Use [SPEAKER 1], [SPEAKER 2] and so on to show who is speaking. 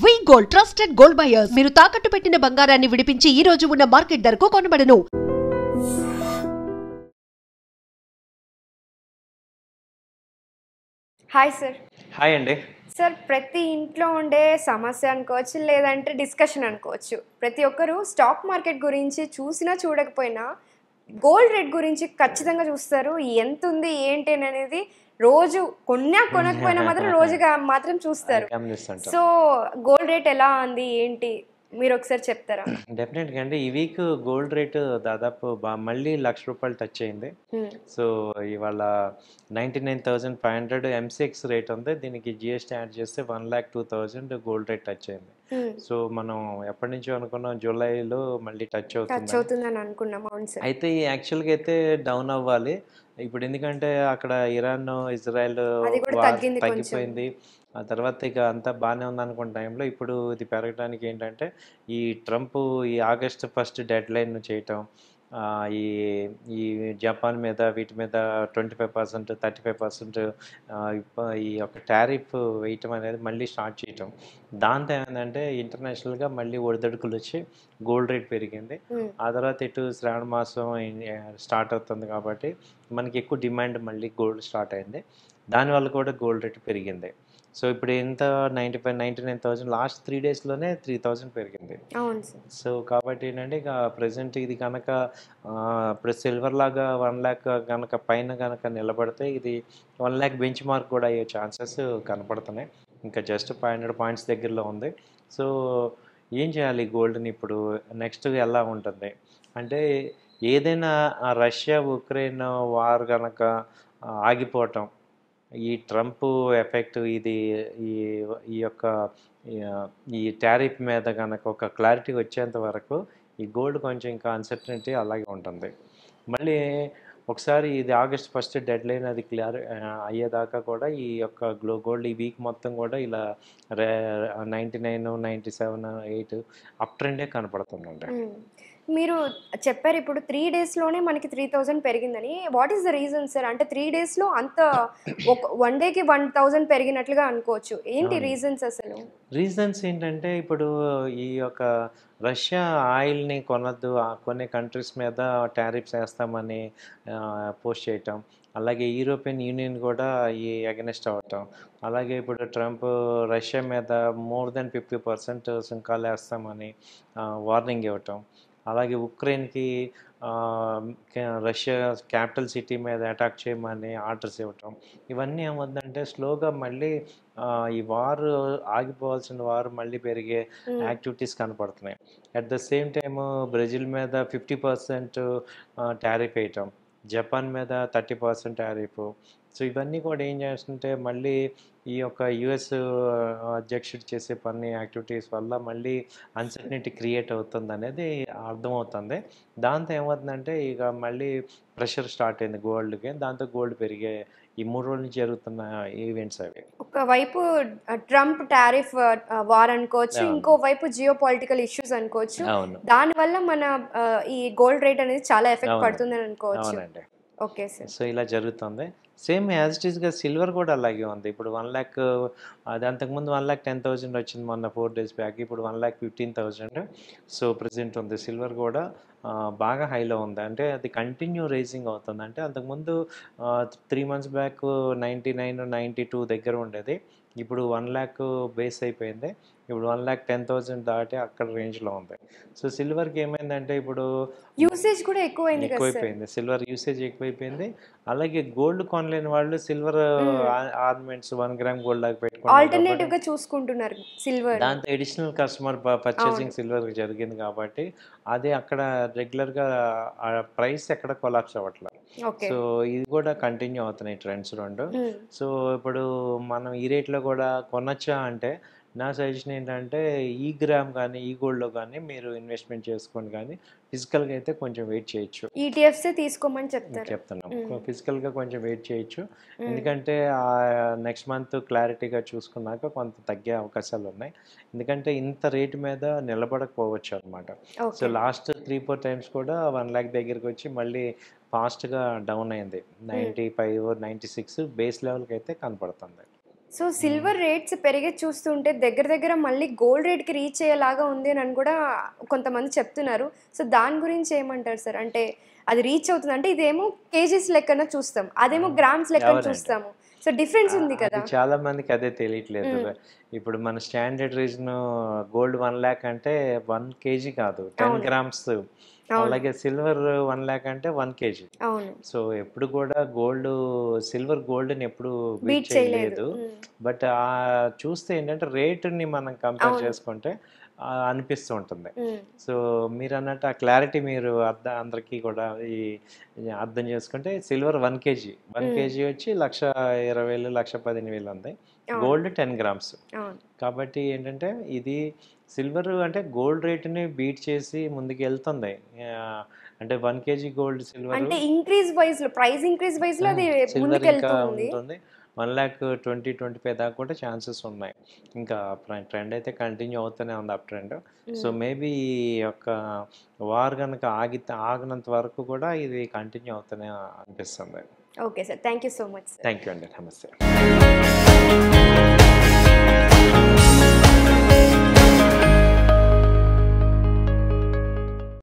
[SPEAKER 1] వి gold trusted gold buyers మీరు తాకట్టు పెట్టిన బంగారాన్ని విడిపించి ఈ రోజు ఉన్న మార్కెట్ ధరకు కొనబడను.
[SPEAKER 2] Hi sir.
[SPEAKER 3] హాయ్ అండి.
[SPEAKER 2] సార్, ప్రతి ఇంట్లో ఉండే సమస్య అనుకోవచ్చు, లేదంటే డిస్కషన్ అనుకోవచ్చు. ప్రతి ఒక్కరు స్టాక్ మార్కెట్ గురించి చూసినా చూడకపోయినా గోల్డ్ రేట్ గురించి ఖచ్చితంగా చూస్తారు. ఎంత ఉంది ఏంటి అనేది రోజు కొనకపోయినా మాత్రం రోజుగా మాత్రం చూస్తారు. సో గోల్డ్ రేట్ ఎలా ఉంది ఏంటి మీరు ఒకసారి చెప్తారా?
[SPEAKER 3] డెఫినెట్గా అండి. ఈ వీక్ గోల్డ్ రేటు దాదాపు మళ్ళీ ₹1,00,000 టచ్ అయింది. సో ఇవాళ 99,500 ఎంసీఎక్స్ రేట్ ఉంది. దీనికి జిఎస్టీ యాడ్ చేస్తే 1,02,000 గోల్డ్ రేట్ టచ్ అయింది. సో మనం ఎప్పటి నుంచో అనుకున్నాం జూలైలో మళ్ళీ టచ్
[SPEAKER 2] అవుతుందని అనుకున్నాం.
[SPEAKER 3] అయితే యాక్చువల్గా అయితే డౌన్ అవ్వాలి ఇప్పుడు, ఎందుకంటే అక్కడ ఇరాన్ ఇజ్రాయెల్ తగ్గిపోయింది. ఆ తర్వాత ఇక అంతా బాగానే ఉందనుకున్న టైంలో ఇప్పుడు ఇది పెరగడానికి ఏంటంటే ఈ ట్రంప్ ఈ ఆగస్ట్ 1 డెడ్ లైన్ చేయటం, ఈ ఈ జపాన్ మీద వీటి మీద 25%, 35% ఈ యొక్క టారిఫ్ వేయటం అనేది మళ్ళీ స్టార్ట్ చేయటం, దాంతో ఏమైందంటే ఇంటర్నేషనల్గా మళ్ళీ ఒడిదడుకులు వచ్చి గోల్డ్ రేట్ పెరిగింది. ఆ తర్వాత ఇటు శ్రావణ మాసం స్టార్ట్ అవుతుంది కాబట్టి మనకి ఎక్కువ డిమాండ్ మళ్ళీ గోల్డ్ స్టార్ట్ అయింది. దానివల్ల కూడా గోల్డ్ రేట్ పెరిగింది. సో ఇప్పుడు ఎంత 99,000 లాస్ట్ 3 డేస్లోనే 3,000 పెరిగింది. సో కాబట్టి ఏంటంటే ఇక ప్రజెంట్ ఇది కనుక ఇప్పుడు సిల్వర్ లాగా 1,00,000 కనుక పైన కనుక నిలబడితే ఇది 1,00,000 బెంచ్ మార్క్ కూడా అయ్యే ఛాన్సెస్ కనపడుతున్నాయి. ఇంకా జస్ట్ 500 పాయింట్స్ దగ్గరలో ఉంది. సో ఏం చేయాలి గోల్డ్ని ఇప్పుడు నెక్స్ట్ ఎలా ఉంటుంది అంటే, ఏదైనా రష్యా ఉక్రెయిన్ వార్ కనుక ఆగిపోవటం, ఈ ట్రంప్ ఎఫెక్ట్ ఇది ఈ ఈ యొక్క ఈ టారిఫ్ మీద కనుక ఒక క్లారిటీ వచ్చేంత వరకు ఈ గోల్డ్ కొంచెం ఇంకా అన్సర్టనిటీ అలాగే ఉంటుంది. మళ్ళీ ఒకసారి ఇది ఆగస్ట్ 1 డెడ్ లైన్ అది క్లియర్ అయ్యేదాకా కూడా ఈ యొక్క గోల్డ్ ఈ వీక్ మొత్తం కూడా ఇలా 99, 97, 8 అప్ ట్రెండే కనపడుతుందండి.
[SPEAKER 2] మీరు చెప్పారు ఇప్పుడు 3 డేస్లోనే మనకి 3,000 పెరిగిందని. What is the reason sir? అంటే 3 డేస్లో అంత వన్ డేకి 1,000 పెరిగినట్లుగా అనుకోవచ్చు. ఏంటి రీజన్స్ అసలు?
[SPEAKER 3] రీజన్స్ ఏంటంటే ఇప్పుడు ఈ యొక్క రష్యా ఆయిల్ని కొనద్దు, కొన్ని కంట్రీస్ మీద టారిఫ్స్ వేస్తామని పోస్ట్ చేయటం, అలాగే యూరోపియన్ యూనియన్ కూడా ఈ అగెనెస్ట్ అవ్వటం, అలాగే ఇప్పుడు ట్రంప్ రష్యా మీద మోర్ దెన్ 50% సుంకాలు వేస్తామని వార్నింగ్ ఇవ్వటం, అలాగే ఉక్రెయిన్కి రష్యా క్యాపిటల్ సిటీ మీద అటాక్ చేయమని ఆర్డర్స్ ఇవ్వటం, ఇవన్నీ ఏమవుతుందంటే స్లోగా మళ్ళీ ఈ వార్ ఆగిపోవాల్సిన వారు మళ్ళీ పెరిగే యాక్టివిటీస్ కనపడుతున్నాయి. At the same time Brazil మీద 50% టారిఫ్ వేయటం, జపాన్ మీద 30% టారిఫ్. సో ఇవన్నీ కూడా ఏం చేస్తుంటే మళ్ళీ ఈ యొక్క యుఎస్ అధ్యక్షుడు చేసే పని యాక్టివిటీస్ వల్ల మళ్ళీ అన్సర్టనిటీ క్రియేట్ అవుతుంది అనేది అర్థమవుతుంది. దాంతో ఏమవుతుందంటే ఇక మళ్ళీ ప్రెషర్ స్టార్ట్ అయింది గోల్డ్కి. దాంతో గోల్డ్ పెరిగే ఈ 3 రోజుల నుంచి జరుగుతున్న ఈవెంట్స్ అవి.
[SPEAKER 2] ఒకవైపు ట్రంప్ టారిఫ్ వార్ అనుకోవచ్చు, ఇంకోవైపు జియో పొలిటికల్ ఇష్యూస్ అనుకోవచ్చు. దానివల్ల మన ఈ గోల్డ్ రేట్ అనేది చాలా ఎఫెక్ట్ పడుతుందని అనుకోవచ్చు. Okay sir.
[SPEAKER 3] సో ఇలా జరుగుతుంది. సేమ్ యాజ్ ఇట్ ఈస్గా సిల్వర్ కూడా అలాగే ఉంది. ఇప్పుడు 1,00,000 అది అంతకుముందు 1,10,000 వచ్చింది మొన్న 4 డేస్ బ్యాక్. ఇప్పుడు 1,15,000 సో ప్రెజెంట్ ఉంది. సిల్వర్ కూడా బాగా హైలో ఉంది. అంటే అది కంటిన్యూ రైజింగ్ అవుతుంది. అంటే అంతకుముందు 3 మంత్స్ బ్యాక్ 99, 92 దగ్గర ఉండేది. ఇప్పుడు 1,00,000 బేస్ అయిపోయింది. ఇప్పుడు 1,10,000 దాటి అక్కడ రేంజ్లో ఉంది. సో సిల్వర్కి ఏమైందంటే ఇప్పుడు
[SPEAKER 2] యూసేజ్ కూడా
[SPEAKER 3] ఎక్కువైపోయింది. సిల్వర్ యూసేజ్ ఎక్కువైపోయింది. అలాగే గోల్డ్ కొనలేని వాళ్ళు సిల్వర్ ఆర్నమెంట్స్ 1 గ్రామ్ గోల్డ్ లాగా
[SPEAKER 2] ఆల్టర్నేటివ్గా చూసుకుంటున్నారు సిల్వర్.
[SPEAKER 3] దాంతో ఎడిషనల్ కస్టమర్ పర్చేసింగ్ సిల్వర్ జరిగింది కాబట్టి అది అక్కడ రెగ్యులర్గా ప్రైస్ ఎక్కడ కొలాప్స్ అవ్వట్లేదు. సో ఇది కూడా కంటిన్యూ అవుతున్నాయి ట్రెండ్స్ రెండు. సో ఇప్పుడు మనం ఈ రేట్లో కూడా కొనొచ్చా అంటే నా సజెషన్ ఏంటంటే ఈ గ్రామ్ కానీ ఈ గోల్డ్లో కానీ మీరు ఇన్వెస్ట్మెంట్ చేసుకొని కానీ ఫిజికల్గా అయితే కొంచెం వెయిట్ చేయొచ్చు.
[SPEAKER 2] ఈటీఎఫ్సే తీసుకోమని
[SPEAKER 3] చెప్తున్నాం. ఫిజికల్గా కొంచెం వెయిట్ చేయొచ్చు. ఎందుకంటే నెక్స్ట్ మంత్ క్లారిటీగా చూసుకున్నాక కొంత తగ్గే అవకాశాలు ఉన్నాయి. ఎందుకంటే ఇంత రేటు మీద నిలబడకపోవచ్చు అనమాట. సో లాస్ట్ 3-4 టైమ్స్ కూడా 1,00,000 దగ్గరికి వచ్చి మళ్ళీ ఫాస్ట్గా డౌన్ అయింది. 95, 96 బేస్ లెవెల్కి అయితే కనపడుతుంది.
[SPEAKER 2] సో సిల్వర్ రేట్స్ పెరిగేది చూస్తుంటే దగ్గర దగ్గర మళ్ళీ గోల్డ్ రేట్కి రీచ్ అయ్యేలాగా ఉంది అని కూడా కొంతమంది చెప్తున్నారు. సో దాని గురించి ఏమంటారు సార్? అంటే అది రీచ్ అవుతుంది అంటే ఇదేమో కేజీస్ లెక్కన చూస్తాం, అదేమో గ్రామ్స్ లెక్కన
[SPEAKER 3] అవునండి.
[SPEAKER 2] చూస్తాము. సో డిఫరెన్స్ ఉంది కదా.
[SPEAKER 3] అది చాలా మందికి అదే తెలియట్లేదు. ఇప్పుడు మన స్టాండర్డ్ రీజన్ గోల్డ్ 1 లాక్ అంటే 1 కేజీ కాదు, 10 గ్రామ్స్. అలాగే సిల్వర్ 1 లాక్ అంటే 1 కేజీ.
[SPEAKER 2] అవును.
[SPEAKER 3] సో ఎప్పుడు కూడా సిల్వర్ గోల్డ్ని ఎప్పుడు
[SPEAKER 2] బీట్
[SPEAKER 3] బీట్
[SPEAKER 2] చేయలేదు.
[SPEAKER 3] చేయలేదు. బట్ చూస్తే ఏంటంటే రేటుని మనం కంపేర్ చేసుకుంటే అనిపిస్తూ ఉంటుంది. సో మీరు అన్నట్టు ఆ క్లారిటీ మీరు అందరికీ కూడా ఈ అర్థం చేసుకుంటే సిల్వర్ 1 కేజీ వచ్చి 1,20,000 1,15,000 ఉంది. Gold 10 grams. కాబట్టి ఏంటంటే ఇది సిల్వర్ అంటే గోల్డ్ రేటుని బీట్ చేసి ముందుకు వెళ్తుంది. అంటే 1 కేజీ గోల్డ్ సిల్వర్
[SPEAKER 2] అంటే ఇంక్రీజ్ వైజ్ లో, ప్రైస్ ఇంక్రీజ్ వైజ్ లో అది
[SPEAKER 3] సిల్వర్ ఇంకా
[SPEAKER 2] ముందుకెళ్తుంది.
[SPEAKER 3] ఉంటుంది. 1,20,25 దాకా కూడా ఛాన్సెస్ ఉన్నాయి. ఇంకా ట్రెండ్ అయితే కంటిన్యూ అవుతూనే ఉంది, అప్ ట్రెండ్. సో మేబీ ఈ యొక్క వార్ కనుక ఆగినంత వరకు కూడా ఇది కంటిన్యూ అవుతూనే అనిపిస్తుంది.
[SPEAKER 2] Okay sir, thank you so much sir.
[SPEAKER 3] Thank you అండి, నమస్తే.